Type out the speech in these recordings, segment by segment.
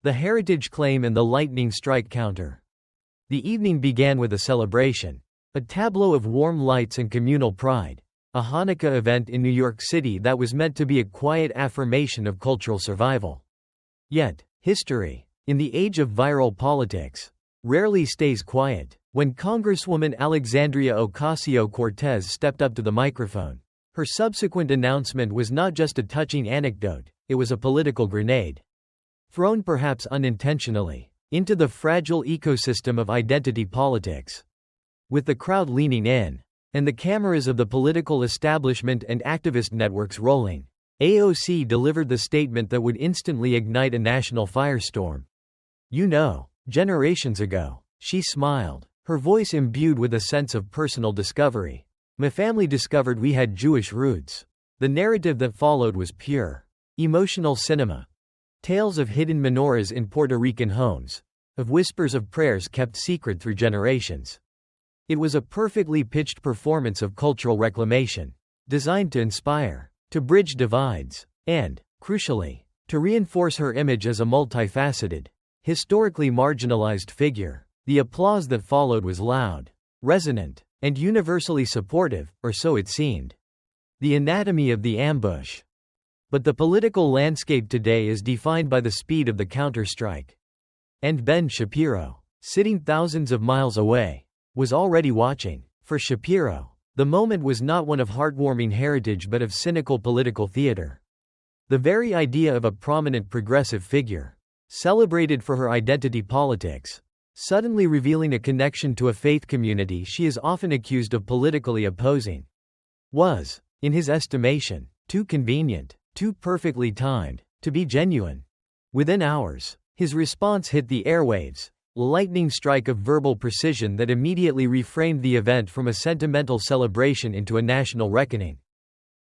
The heritage claim and the lightning strike counter. The evening began with a celebration. A tableau of warm lights and communal pride. A Hanukkah event in New York City that was meant to be a quiet affirmation of cultural survival. Yet, history, in the age of viral politics, rarely stays quiet. When Congresswoman Alexandria Ocasio-Cortez stepped up to the microphone, her subsequent announcement was not just a touching anecdote, it was a political grenade. Thrown perhaps unintentionally into the fragile ecosystem of identity politics. With the crowd leaning in, and the cameras of the political establishment and activist networks rolling, AOC delivered the statement that would instantly ignite a national firestorm. "You know, generations ago," she smiled, her voice imbued with a sense of personal discovery. "My family discovered we had Jewish roots." The narrative that followed was pure, emotional cinema. Tales of hidden menorahs in Puerto Rican homes, of whispers of prayers kept secret through generations. It was a perfectly pitched performance of cultural reclamation, designed to inspire, to bridge divides, and, crucially, to reinforce her image as a multifaceted, historically marginalized figure. The applause that followed was loud, resonant, and universally supportive, or so it seemed. The anatomy of the ambush. But the political landscape today is defined by the speed of the counterstrike. And Ben Shapiro, sitting thousands of miles away, was already watching. For Shapiro, the moment was not one of heartwarming heritage but of cynical political theater. The very idea of a prominent progressive figure, celebrated for her identity politics, suddenly revealing a connection to a faith community she is often accused of politically opposing, was, in his estimation, too convenient, too perfectly timed, to be genuine. Within hours, his response hit the airwaves, a lightning strike of verbal precision that immediately reframed the event from a sentimental celebration into a national reckoning.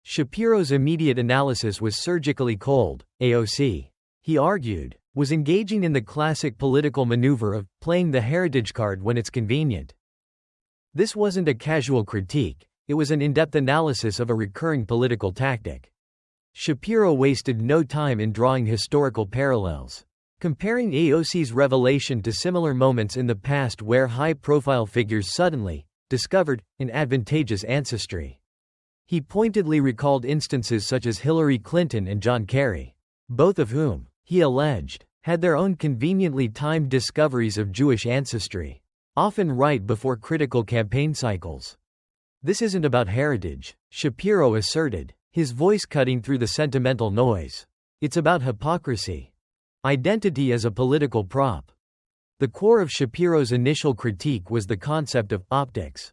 Shapiro's immediate analysis was surgically cold. AOC, he argued, was engaging in the classic political maneuver of playing the heritage card when it's convenient. This wasn't a casual critique, it was an in-depth analysis of a recurring political tactic. Shapiro wasted no time in drawing historical parallels, comparing AOC's revelation to similar moments in the past where high-profile figures suddenly discovered an advantageous ancestry. He pointedly recalled instances such as Hillary Clinton and John Kerry, both of whom, he alleged, had their own conveniently timed discoveries of Jewish ancestry, often right before critical campaign cycles. "This isn't about heritage," Shapiro asserted, his voice cutting through the sentimental noise. "It's about hypocrisy. Identity as a political prop." The core of Shapiro's initial critique was the concept of optics.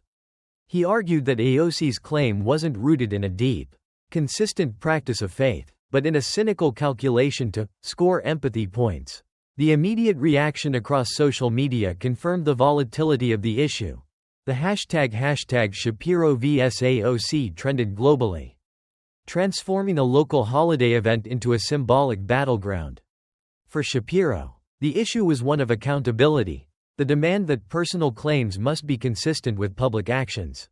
He argued that AOC's claim wasn't rooted in a deep, consistent practice of faith, but in a cynical calculation to score empathy points. The immediate reaction across social media confirmed the volatility of the issue. The hashtag Shapiro vs AOC trended globally, transforming a local holiday event into a symbolic battleground. For Shapiro, the issue was one of accountability, the demand that personal claims must be consistent with public actions.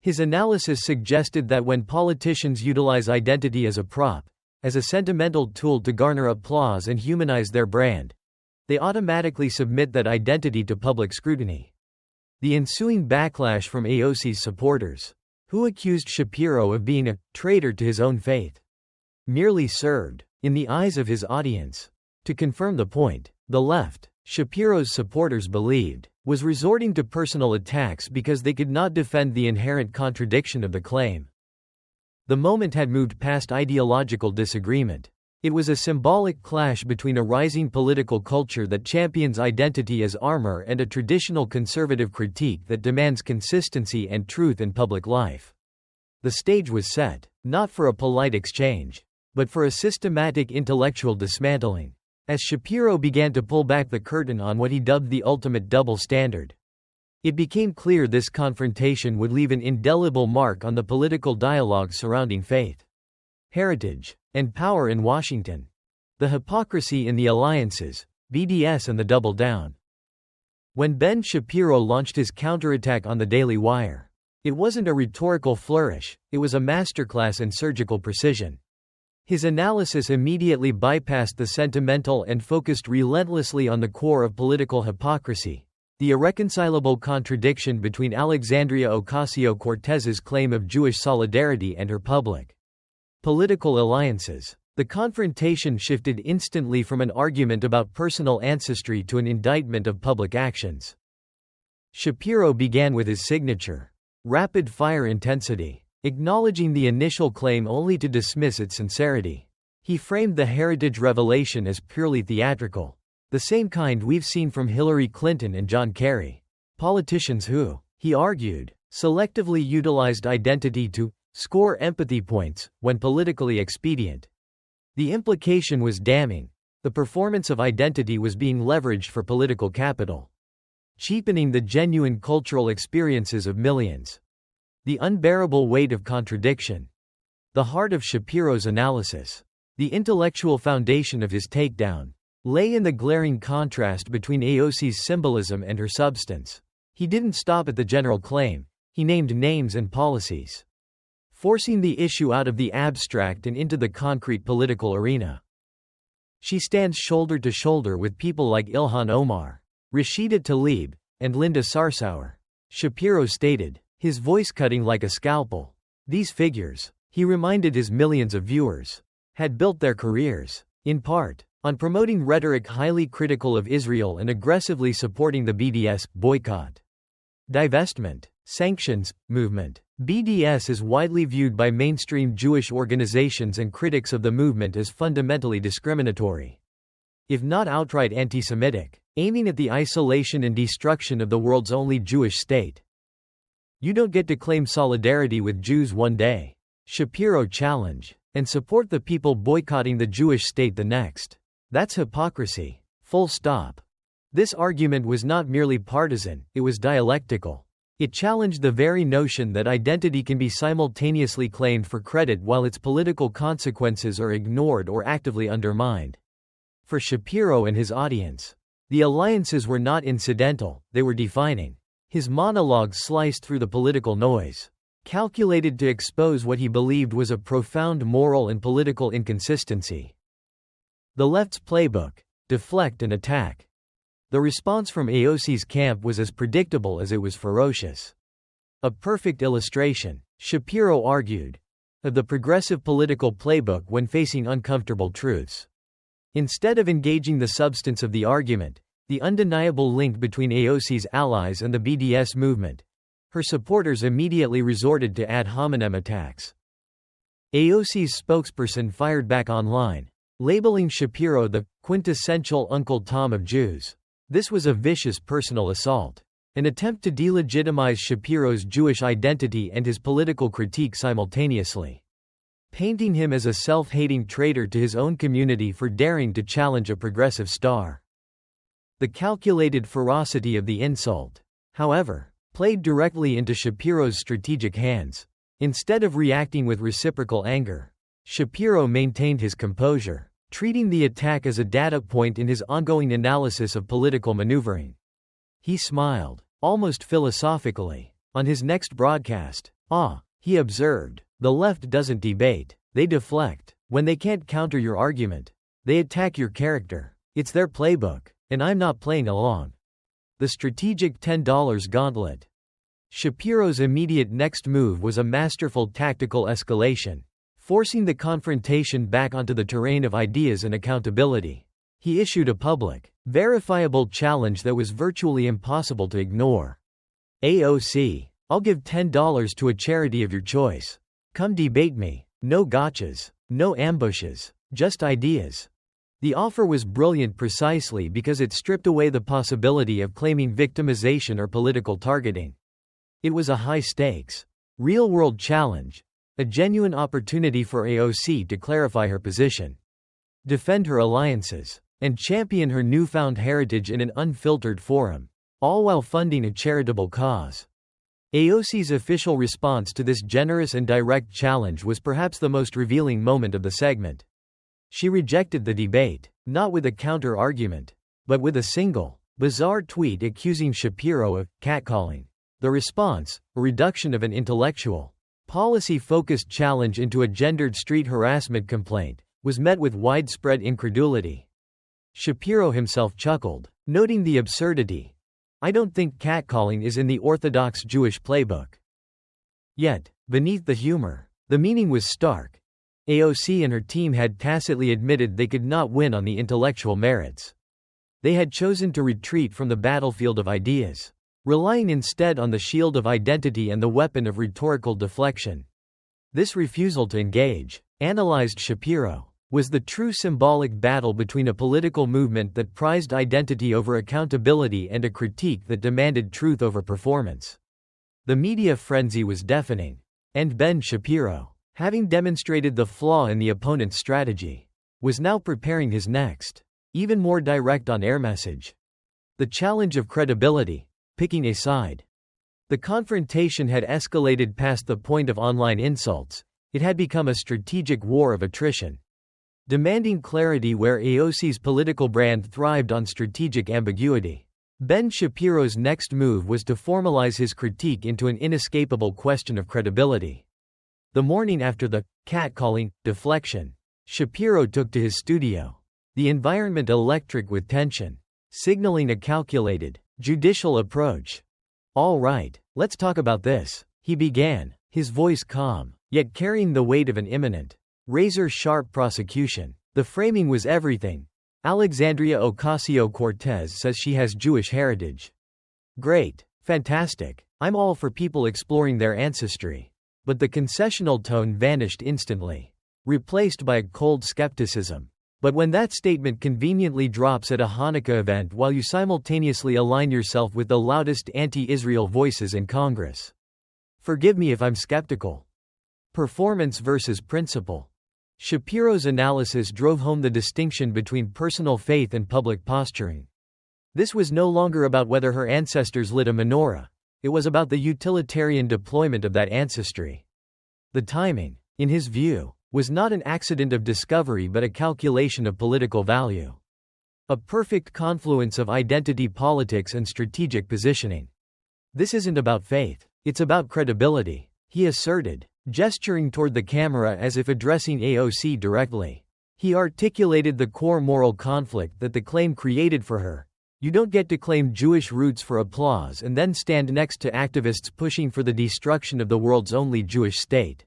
His analysis suggested that when politicians utilize identity as a prop, as a sentimental tool to garner applause and humanize their brand, they automatically submit that identity to public scrutiny. The ensuing backlash from AOC's supporters, who accused Shapiro of being a traitor to his own faith, merely served, in the eyes of his audience, to confirm the point. The left, Shapiro's supporters believed, was resorting to personal attacks because they could not defend the inherent contradiction of the claim. The moment had moved past ideological disagreement. It was a symbolic clash between a rising political culture that champions identity as armor and a traditional conservative critique that demands consistency and truth in public life. The stage was set, not for a polite exchange, but for a systematic intellectual dismantling, as Shapiro began to pull back the curtain on what he dubbed the ultimate double standard. It became clear this confrontation would leave an indelible mark on the political dialogue surrounding faith, heritage, and power in Washington. The hypocrisy in the alliances, BDS and the double down. When Ben Shapiro launched his counterattack on the Daily Wire, it wasn't a rhetorical flourish, it was a masterclass in surgical precision. His analysis immediately bypassed the sentimental and focused relentlessly on the core of political hypocrisy, the irreconcilable contradiction between Alexandria Ocasio-Cortez's claim of Jewish solidarity and her public political alliances. The confrontation shifted instantly from an argument about personal ancestry to an indictment of public actions. Shapiro began with his signature rapid-fire intensity, acknowledging the initial claim only to dismiss its sincerity. He framed the heritage revelation as purely theatrical, the same kind we've seen from Hillary Clinton and John Kerry. Politicians who, he argued, selectively utilized identity to score empathy points when politically expedient. The implication was damning. The performance of identity was being leveraged for political capital, cheapening the genuine cultural experiences of millions. The unbearable weight of contradiction. The heart of Shapiro's analysis, the intellectual foundation of his takedown, lay in the glaring contrast between AOC's symbolism and her substance. He didn't stop at the general claim, he named names and policies, forcing the issue out of the abstract and into the concrete political arena. She stands shoulder to shoulder with people like Ilhan Omar, Rashida Tlaib, and Linda Sarsour, Shapiro stated, his voice cutting like a scalpel. These figures, he reminded his millions of viewers, had built their careers, in part, on promoting rhetoric highly critical of Israel and aggressively supporting the BDS boycott, divestment, sanctions movement. BDS is widely viewed by mainstream Jewish organizations and critics of the movement as fundamentally discriminatory, if not outright anti-Semitic, aiming at the isolation and destruction of the world's only Jewish state. You don't get to claim solidarity with Jews one day, Shapiro challenged, and support the people boycotting the Jewish state the next. That's hypocrisy. Full stop. This argument was not merely partisan, it was dialectical. It challenged the very notion that identity can be simultaneously claimed for credit while its political consequences are ignored or actively undermined. For Shapiro and his audience, the alliances were not incidental, they were defining. His monologue sliced through the political noise, calculated to expose what he believed was a profound moral and political inconsistency. The left's playbook: deflect and attack. The response from AOC's camp was as predictable as it was ferocious. A perfect illustration, Shapiro argued, of the progressive political playbook when facing uncomfortable truths. Instead of engaging the substance of the argument, the undeniable link between AOC's allies and the BDS movement, her supporters immediately resorted to ad hominem attacks. AOC's spokesperson fired back online, labeling Shapiro the quintessential Uncle Tom of Jews. This was a vicious personal assault, an attempt to delegitimize Shapiro's Jewish identity and his political critique simultaneously, painting him as a self-hating traitor to his own community for daring to challenge a progressive star. The calculated ferocity of the insult, however, played directly into Shapiro's strategic hands. Instead of reacting with reciprocal anger, Shapiro maintained his composure, treating the attack as a data point in his ongoing analysis of political maneuvering. He smiled, almost philosophically. On his next broadcast, he observed, the left doesn't debate, they deflect. When they can't counter your argument, they attack your character. It's their playbook, and I'm not playing along. The strategic $10 gauntlet. Shapiro's immediate next move was a masterful tactical escalation, forcing the confrontation back onto the terrain of ideas and accountability. He issued a public, verifiable challenge that was virtually impossible to ignore. AOC, I'll give $10 to a charity of your choice. Come debate me. No gotchas, no ambushes, just ideas. The offer was brilliant precisely because it stripped away the possibility of claiming victimization or political targeting. It was a high-stakes, real-world challenge, a genuine opportunity for AOC to clarify her position, defend her alliances, and champion her newfound heritage in an unfiltered forum, all while funding a charitable cause. AOC's official response to this generous and direct challenge was perhaps the most revealing moment of the segment. She rejected the debate, not with a counter-argument, but with a single, bizarre tweet accusing Shapiro of catcalling. The response, a reduction of an intellectual, policy-focused challenge into a gendered street harassment complaint was met with widespread incredulity. Shapiro himself chuckled, noting the absurdity. "I don't think catcalling is in the Orthodox Jewish playbook." Yet, beneath the humor, the meaning was stark. AOC and her team had tacitly admitted they could not win on the intellectual merits. They had chosen to retreat from the battlefield of ideas, relying instead on the shield of identity and the weapon of rhetorical deflection. This refusal to engage, analyzed Shapiro, was the true symbolic battle between a political movement that prized identity over accountability and a critique that demanded truth over performance. The media frenzy was deafening. And Ben Shapiro, having demonstrated the flaw in the opponent's strategy, was now preparing his next, even more direct on-air message. The challenge of credibility, picking a side. The confrontation had escalated past the point of online insults. It had become a strategic war of attrition. Demanding clarity where AOC's political brand thrived on strategic ambiguity. Ben Shapiro's next move was to formalize his critique into an inescapable question of credibility. The morning after the catcalling deflection, Shapiro took to his studio, the environment electric with tension, signaling a calculated, judicial approach. "All right, let's talk about this," he began, his voice calm, yet carrying the weight of an imminent, razor-sharp prosecution. The framing was everything. "Alexandria Ocasio-Cortez says she has Jewish heritage. Great. Fantastic. I'm all for people exploring their ancestry." But the concessional tone vanished instantly, replaced by a cold skepticism. "But when that statement conveniently drops at a Hanukkah event while you simultaneously align yourself with the loudest anti-Israel voices in Congress. Forgive me if I'm skeptical." Performance versus principle. Shapiro's analysis drove home the distinction between personal faith and public posturing. This was no longer about whether her ancestors lit a menorah. It was about the utilitarian deployment of that ancestry. The timing, in his view, was not an accident of discovery but a calculation of political value. A perfect confluence of identity politics and strategic positioning. "This isn't about faith, it's about credibility," he asserted, gesturing toward the camera as if addressing AOC directly. He articulated the core moral conflict that the claim created for her. You don't get to claim Jewish roots for applause and then stand next to activists pushing for the destruction of the world's only Jewish state.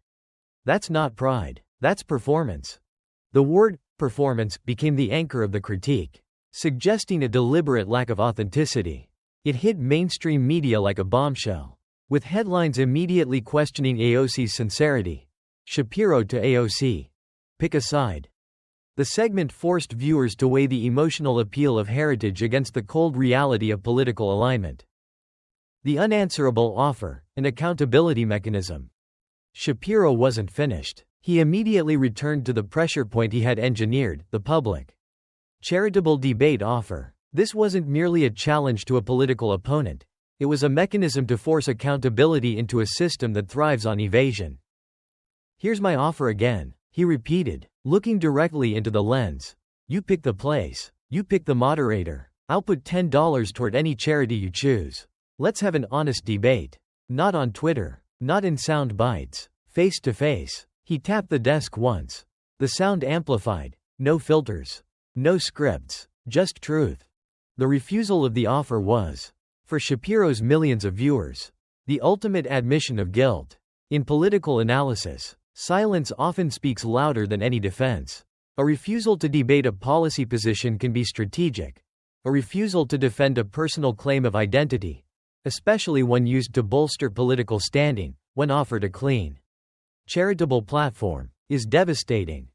That's not pride, that's performance. The word performance became the anchor of the critique, suggesting a deliberate lack of authenticity. It hit mainstream media like a bombshell, with headlines immediately questioning AOC's sincerity. Shapiro to AOC. Pick a side. The segment forced viewers to weigh the emotional appeal of heritage against the cold reality of political alignment. The unanswerable offer, an accountability mechanism. Shapiro wasn't finished. He immediately returned to the pressure point he had engineered, the public. Charitable debate offer. This wasn't merely a challenge to a political opponent. It was a mechanism to force accountability into a system that thrives on evasion. "Here's my offer again," he repeated, looking directly into the lens. "You pick the place. You pick the moderator. I'll put $10 toward any charity you choose. Let's have an honest debate. Not on Twitter. Not in sound bites. Face to face." He tapped the desk once. The sound amplified. No filters. No scripts. Just truth. The refusal of the offer was, for Shapiro's millions of viewers, the ultimate admission of guilt. In political analysis, silence often speaks louder than any defense. A refusal to debate a policy position can be strategic. A refusal to defend a personal claim of identity, especially one used to bolster political standing, when offered a clean, charitable platform, is devastating.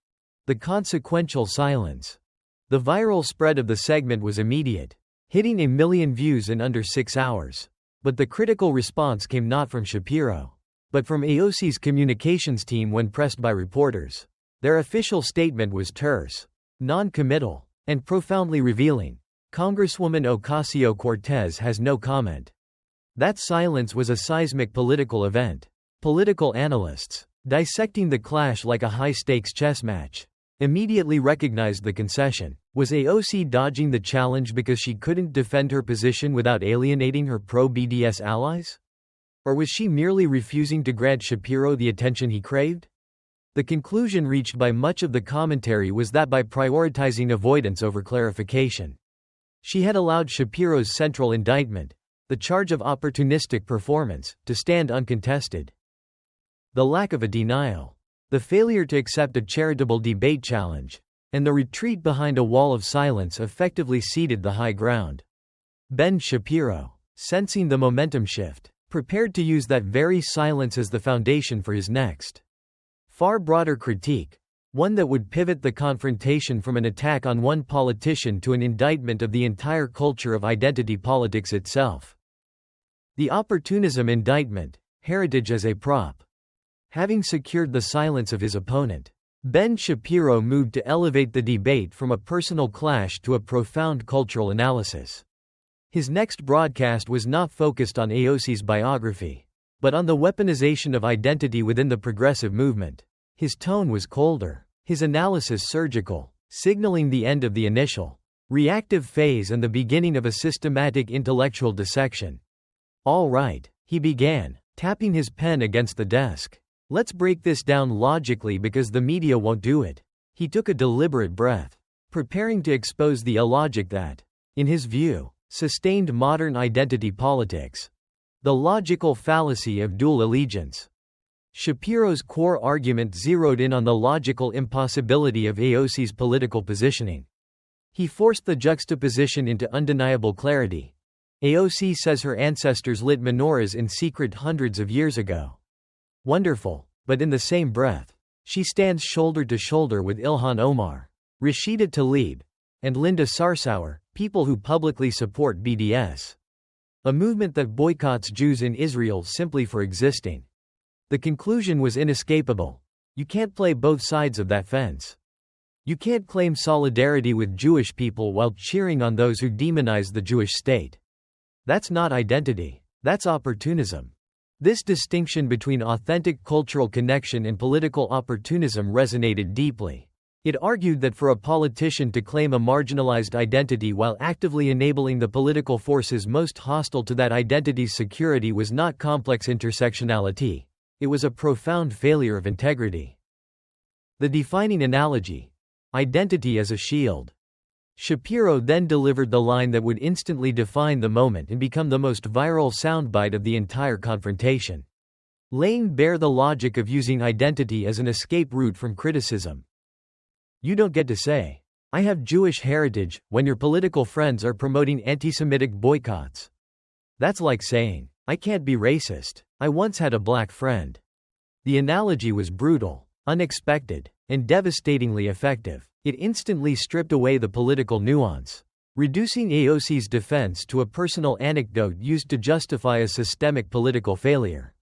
The consequential silence. The viral spread of the segment was immediate, hitting 1 million views in under 6 hours. But the critical response came not from Shapiro, but from AOC's communications team when pressed by reporters. Their official statement was terse, non-committal, and profoundly revealing. Congresswoman Ocasio-Cortez has no comment. That silence was a seismic political event. Political analysts, dissecting the clash like a high-stakes chess match, immediately recognized the concession. Was AOC dodging the challenge because she couldn't defend her position without alienating her pro-BDS allies? Or was she merely refusing to grant Shapiro the attention he craved? The conclusion reached by much of the commentary was that by prioritizing avoidance over clarification, she had allowed Shapiro's central indictment, the charge of opportunistic performance, to stand uncontested. The lack of a denial, the failure to accept a charitable debate challenge, and the retreat behind a wall of silence effectively ceded the high ground. Ben Shapiro, sensing the momentum shift, prepared to use that very silence as the foundation for his next, far broader critique, one that would pivot the confrontation from an attack on one politician to an indictment of the entire culture of identity politics itself. The opportunism indictment, heritage as a prop. Having secured the silence of his opponent, Ben Shapiro moved to elevate the debate from a personal clash to a profound cultural analysis. His next broadcast was not focused on AOC's biography, but on the weaponization of identity within the progressive movement. His tone was colder, his analysis surgical, signaling the end of the initial, reactive phase and the beginning of a systematic intellectual dissection. "All right," he began, tapping his pen against the desk. "Let's break this down logically because the media won't do it." He took a deliberate breath, preparing to expose the illogic that, in his view, sustained modern identity politics. The logical fallacy of dual allegiance. Shapiro's core argument zeroed in on the logical impossibility of AOC's political positioning. He forced the juxtaposition into undeniable clarity. AOC says her ancestors lit menorahs in secret hundreds of years ago. Wonderful, but in the same breath, she stands shoulder to shoulder with Ilhan Omar, Rashida Tlaib, and Linda Sarsour, people who publicly support BDS. A movement that boycotts Jews in Israel simply for existing. The conclusion was inescapable. You can't play both sides of that fence. You can't claim solidarity with Jewish people while cheering on those who demonize the Jewish state. That's not identity. That's opportunism. This distinction between authentic cultural connection and political opportunism resonated deeply. It argued that for a politician to claim a marginalized identity while actively enabling the political forces most hostile to that identity's security was not complex intersectionality. It was a profound failure of integrity. The defining analogy: identity as a shield. Shapiro then delivered the line that would instantly define the moment and become the most viral soundbite of the entire confrontation, laying bare the logic of using identity as an escape route from criticism. You don't get to say, "I have Jewish heritage," when your political friends are promoting anti-Semitic boycotts. That's like saying, "I can't be racist. I once had a black friend." The analogy was brutal, unexpected, and devastatingly effective. It instantly stripped away the political nuance, reducing AOC's defense to a personal anecdote used to justify a systemic political failure.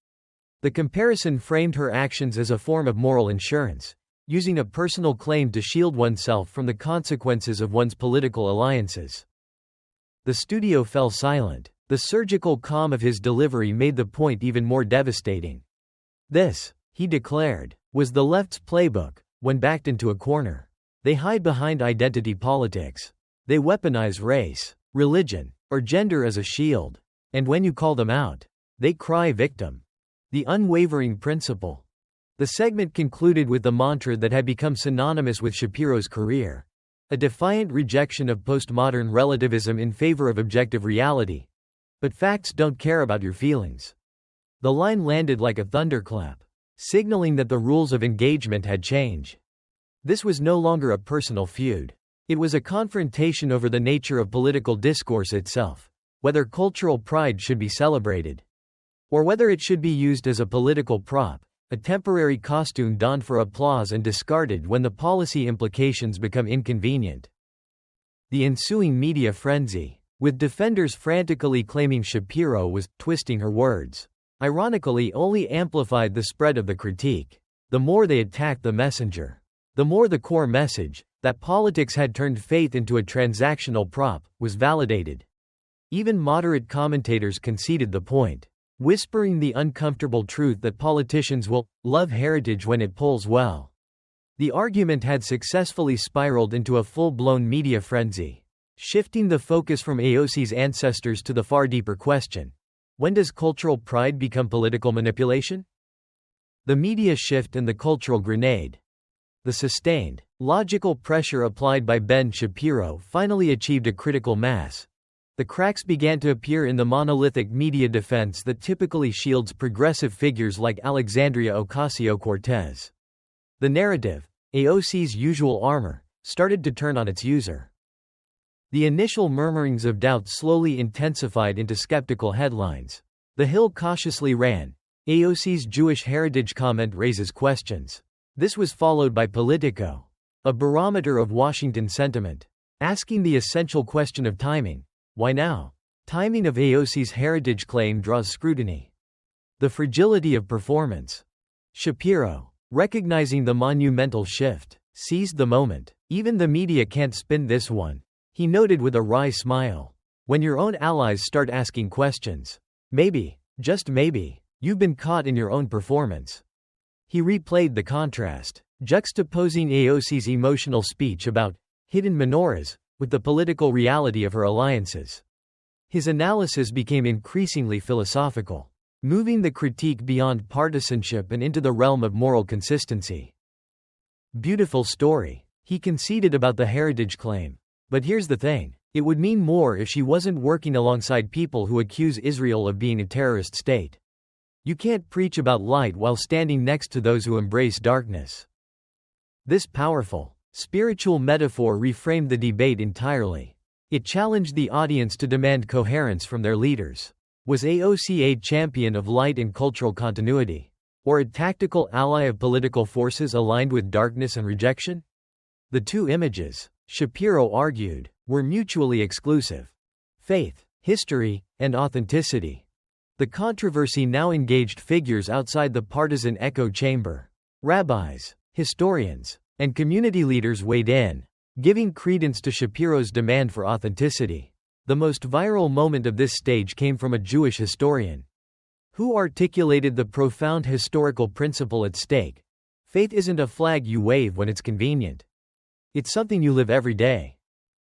The comparison framed her actions as a form of moral insurance, using a personal claim to shield oneself from the consequences of one's political alliances. The studio fell silent. The surgical calm of his delivery made the point even more devastating. This, he declared, was the left's playbook. When backed into a corner, they hide behind identity politics. They weaponize race, religion, or gender as a shield. And when you call them out, they cry victim. The unwavering principle. The segment concluded with the mantra that had become synonymous with Shapiro's career: a defiant rejection of postmodern relativism in favor of objective reality. But facts don't care about your feelings. The line landed like a thunderclap, signaling that the rules of engagement had changed. This was no longer a personal feud. It was a confrontation over the nature of political discourse itself, whether cultural pride should be celebrated, or whether it should be used as a political prop, a temporary costume donned for applause and discarded when the policy implications become inconvenient. The ensuing media frenzy, with defenders frantically claiming Shapiro was twisting her words, ironically only amplified the spread of the critique. The more they attacked the messenger, the more the core message, that politics had turned faith into a transactional prop, was validated. Even moderate commentators conceded the point, whispering the uncomfortable truth that politicians will love heritage when it polls well. The argument had successfully spiraled into a full-blown media frenzy, shifting the focus from AOC's ancestors to the far deeper question: When does cultural pride become political manipulation? The media shift and the cultural grenade. The sustained, logical pressure applied by Ben Shapiro finally achieved a critical mass. The cracks began to appear in the monolithic media defense that typically shields progressive figures like Alexandria Ocasio-Cortez. The narrative, AOC's usual armor, started to turn on its user. The initial murmurings of doubt slowly intensified into skeptical headlines. The Hill cautiously ran, "AOC's Jewish heritage comment raises questions." This was followed by Politico, a barometer of Washington sentiment, asking the essential question of timing. Why now? Timing of AOC's heritage claim draws scrutiny. The fragility of performance. Shapiro, recognizing the monumental shift, seized the moment. Even the media can't spin this one, he noted with a wry smile. When your own allies start asking questions, maybe, just maybe, you've been caught in your own performance. He replayed the contrast, juxtaposing AOC's emotional speech about hidden menorahs with the political reality of her alliances. His analysis became increasingly philosophical, moving the critique beyond partisanship and into the realm of moral consistency. Beautiful story, he conceded about the heritage claim. But here's the thing, it would mean more if she wasn't working alongside people who accuse Israel of being a terrorist state. You can't preach about light while standing next to those who embrace darkness. This powerful, spiritual metaphor reframed the debate entirely. It challenged the audience to demand coherence from their leaders. Was AOC a champion of light and cultural continuity? Or a tactical ally of political forces aligned with darkness and rejection? The two images, Shapiro argued, were mutually exclusive. Faith, history, and authenticity. The controversy now engaged figures outside the partisan echo chamber. Rabbis, historians, and community leaders weighed in, giving credence to Shapiro's demand for authenticity. The most viral moment of this stage came from a Jewish historian, who articulated the profound historical principle at stake. Faith isn't a flag you wave when it's convenient. It's something you live every day.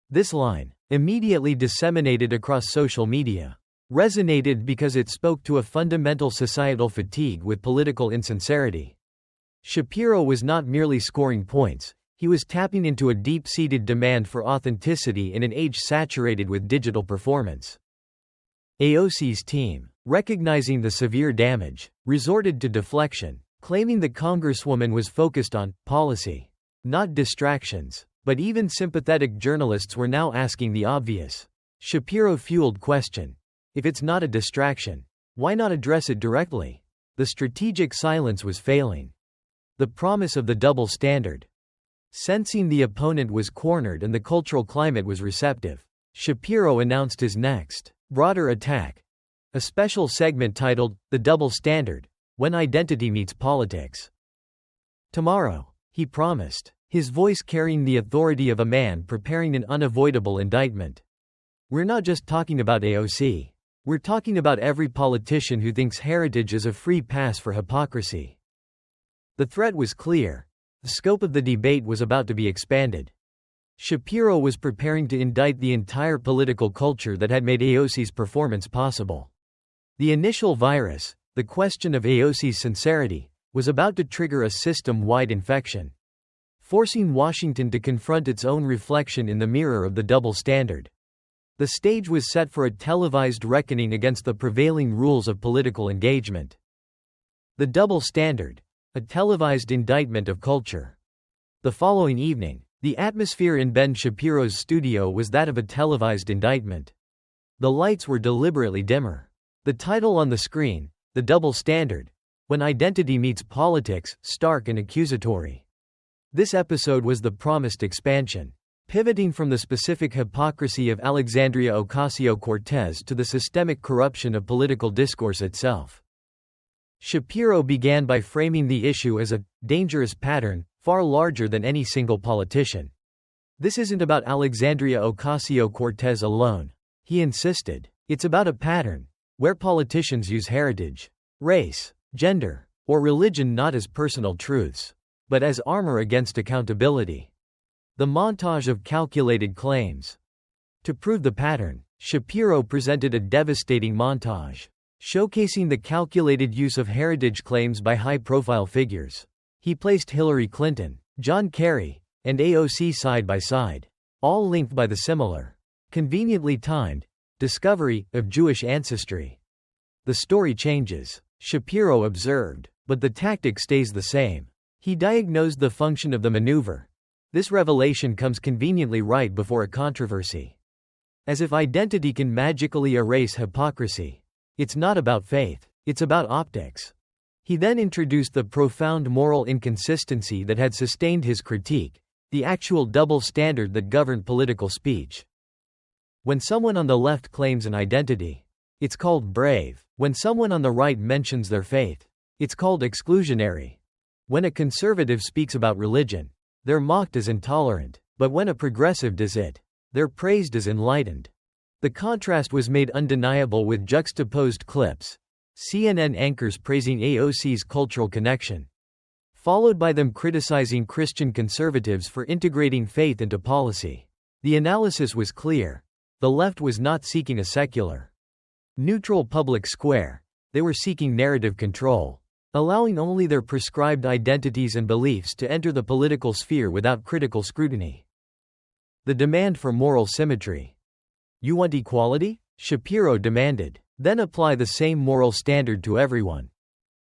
This line, immediately disseminated across social media, resonated because it spoke to a fundamental societal fatigue with political insincerity. Shapiro was not merely scoring points, he was tapping into a deep-seated demand for authenticity in an age saturated with digital performance. AOC's team, recognizing the severe damage, resorted to deflection, claiming the Congresswoman was focused on policy, not distractions. But even sympathetic journalists were now asking the obvious, Shapiro-fueled question. If it's not a distraction, why not address it directly? The strategic silence was failing. The promise of the double standard. Sensing the opponent was cornered and the cultural climate was receptive, Shapiro announced his next, broader attack. A special segment titled, "The Double Standard, When Identity Meets Politics." Tomorrow, he promised, his voice carrying the authority of a man preparing an unavoidable indictment. We're not just talking about AOC. We're talking about every politician who thinks heritage is a free pass for hypocrisy. The threat was clear. The scope of the debate was about to be expanded. Shapiro was preparing to indict the entire political culture that had made AOC's performance possible. The initial virus, the question of AOC's sincerity, was about to trigger a system-wide infection, forcing Washington to confront its own reflection in the mirror of the double standard. The stage was set for a televised reckoning against the prevailing rules of political engagement. The double standard, a televised indictment of culture. The following evening, the atmosphere in Ben Shapiro's studio was that of a televised indictment. The lights were deliberately dimmer. The title on the screen, "The Double Standard, When Identity Meets Politics," stark and accusatory. This episode was the promised expansion, pivoting from the specific hypocrisy of Alexandria Ocasio-Cortez to the systemic corruption of political discourse itself. Shapiro began by framing the issue as a dangerous pattern, far larger than any single politician. This isn't about Alexandria Ocasio-Cortez alone, he insisted. It's about a pattern, where politicians use heritage, race, gender, or religion not as personal truths, but as armor against accountability. The montage of calculated claims. To prove the pattern, Shapiro presented a devastating montage. showcasing the calculated use of heritage claims by high-profile figures. He placed Hillary Clinton, John Kerry, and AOC side by side, all linked by the similar, conveniently timed, discovery of Jewish ancestry. The story changes, Shapiro observed, but the tactic stays the same. He diagnosed the function of the maneuver. This revelation comes conveniently right before a controversy. As if identity can magically erase hypocrisy. It's not about faith, it's about optics. He then introduced the profound moral inconsistency that had sustained his critique, the actual double standard that governed political speech. When someone on the left claims an identity, it's called brave. When someone on the right mentions their faith, it's called exclusionary. When a conservative speaks about religion, they're mocked as intolerant, but when a progressive does it, they're praised as enlightened. The contrast was made undeniable with juxtaposed clips. CNN anchors praising AOC's cultural connection, followed by them criticizing Christian conservatives for integrating faith into policy. The analysis was clear. The left was not seeking a secular, neutral public square. They were seeking narrative control, allowing only their prescribed identities and beliefs to enter the political sphere without critical scrutiny. The demand for moral symmetry. You want equality? Shapiro demanded. Then apply the same moral standard to everyone.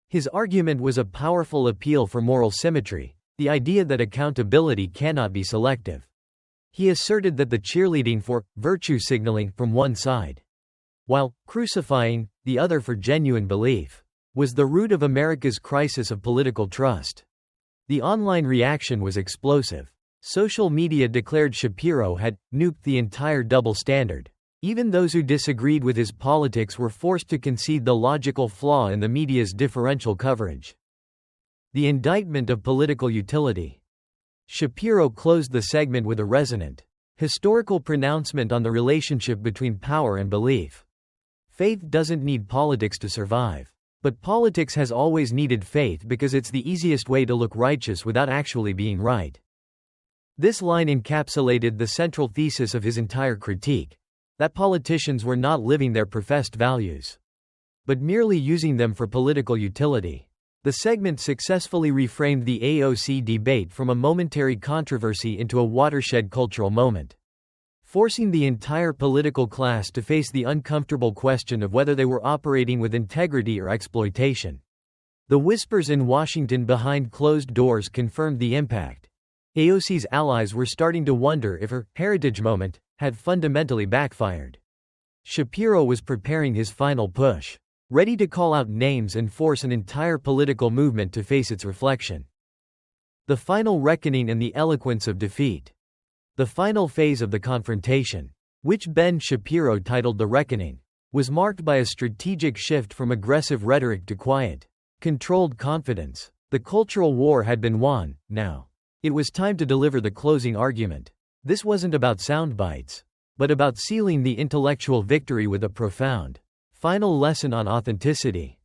His argument was a powerful appeal for moral symmetry, the idea that accountability cannot be selective. He asserted that the cheerleading for virtue signaling from one side, while crucifying the other for genuine belief, was the root of America's crisis of political trust. The online reaction was explosive. Social media declared Shapiro had nuked the entire double standard. Even those who disagreed with his politics were forced to concede the logical flaw in the media's differential coverage. The indictment of political utility. Shapiro closed the segment with a resonant, historical pronouncement on the relationship between power and belief. Faith doesn't need politics to survive. But politics has always needed faith because it's the easiest way to look righteous without actually being right. This line encapsulated the central thesis of his entire critique, that politicians were not living their professed values, but merely using them for political utility. The segment successfully reframed the AOC debate from a momentary controversy into a watershed cultural moment, forcing the entire political class to face the uncomfortable question of whether they were operating with integrity or exploitation. The whispers in Washington behind closed doors confirmed the impact. AOC's allies were starting to wonder if her heritage moment had fundamentally backfired. Shapiro was preparing his final push, ready to call out names and force an entire political movement to face its reflection. The final reckoning and the eloquence of defeat. The final phase of the confrontation, which Ben Shapiro titled The Reckoning, was marked by a strategic shift from aggressive rhetoric to quiet, controlled confidence. The cultural war had been won. Now it was time to deliver the closing argument. This wasn't about sound bites, but about sealing the intellectual victory with a profound, final lesson on authenticity.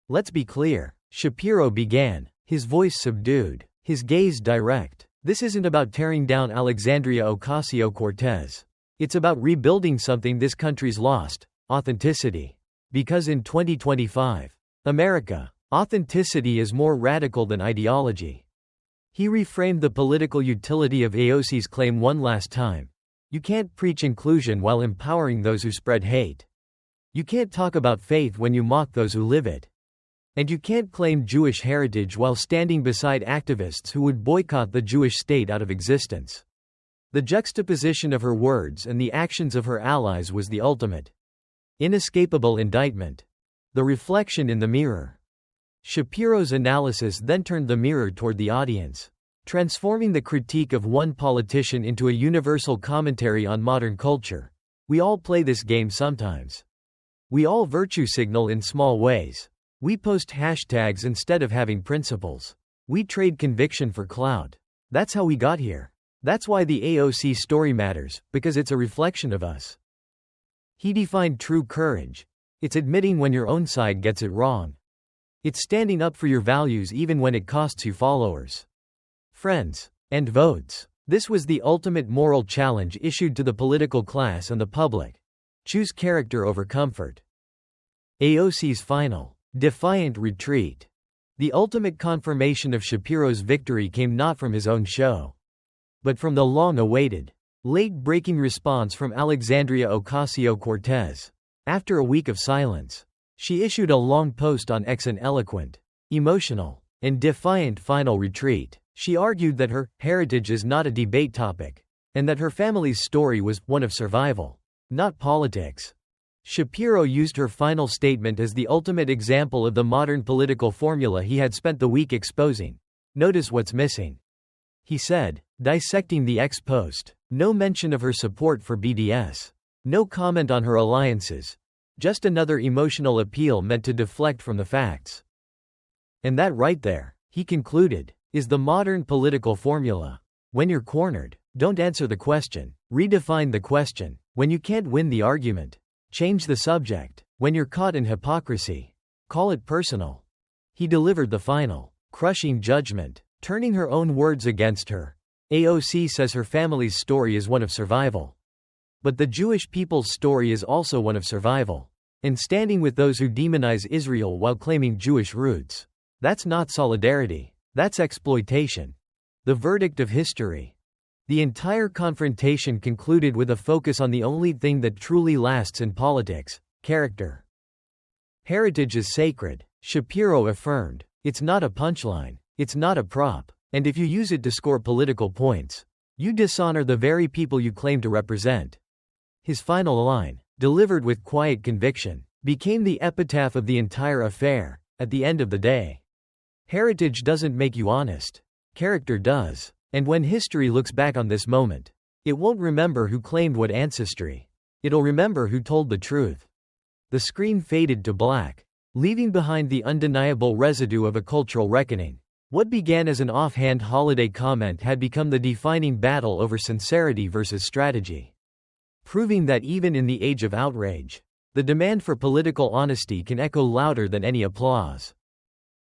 Let's be clear, Shapiro began, his voice subdued, his gaze direct. This isn't about tearing down Alexandria Ocasio-Cortez. It's about rebuilding something this country's lost, authenticity. Because in 2025, America, authenticity is more radical than ideology. He reframed the political utility of AOC's claim one last time. You can't preach inclusion while empowering those who spread hate. You can't talk about faith when you mock those who live it. And you can't claim Jewish heritage while standing beside activists who would boycott the Jewish state out of existence. The juxtaposition of her words and the actions of her allies was the ultimate, inescapable indictment. The reflection in the mirror. Shapiro's analysis then turned the mirror toward the audience, transforming the critique of one politician into a universal commentary on modern culture. We all play this game sometimes. We all virtue signal in small ways. We post hashtags instead of having principles. We trade conviction for clout. That's how we got here. That's why the AOC story matters, because it's a reflection of us. He defined true courage. It's admitting when your own side gets it wrong. It's standing up for your values even when it costs you followers, friends, and votes. This was the ultimate moral challenge issued to the political class and the public. Choose character over comfort. AOC's final, defiant retreat. The ultimate confirmation of Shapiro's victory came not from his own show, but from the long-awaited, late-breaking response from Alexandria Ocasio-Cortez. After a week of silence, she issued a long post on X, an eloquent, emotional, and defiant final retreat. She argued that her heritage is not a debate topic, and that her family's story was one of survival, not politics. Shapiro used her final statement as the ultimate example of the modern political formula he had spent the week exposing. Notice what's missing, he said, dissecting the X post. No mention of her support for BDS. No comment on her alliances. Just another emotional appeal meant to deflect from the facts. And that right there, he concluded, is the modern political formula. When you're cornered, don't answer the question. Redefine the question. When you can't win the argument, change the subject. When you're caught in hypocrisy, call it personal. He delivered the final, crushing judgment, turning her own words against her. AOC says her family's story is one of survival. But the Jewish people's story is also one of survival. And standing with those who demonize Israel while claiming Jewish roots. That's not solidarity. That's exploitation. The verdict of history. The entire confrontation concluded with a focus on the only thing that truly lasts in politics: character. Heritage is sacred, Shapiro affirmed. It's not a punchline. It's not a prop. And if you use it to score political points, you dishonor the very people you claim to represent. His final line, delivered with quiet conviction, became the epitaph of the entire affair. At the end of the day, heritage doesn't make you honest. Character does. And when history looks back on this moment, it won't remember who claimed what ancestry. It'll remember who told the truth. The screen faded to black, leaving behind the undeniable residue of a cultural reckoning. What began as an offhand holiday comment had become the defining battle over sincerity versus strategy. Proving that even in the age of outrage, the demand for political honesty can echo louder than any applause.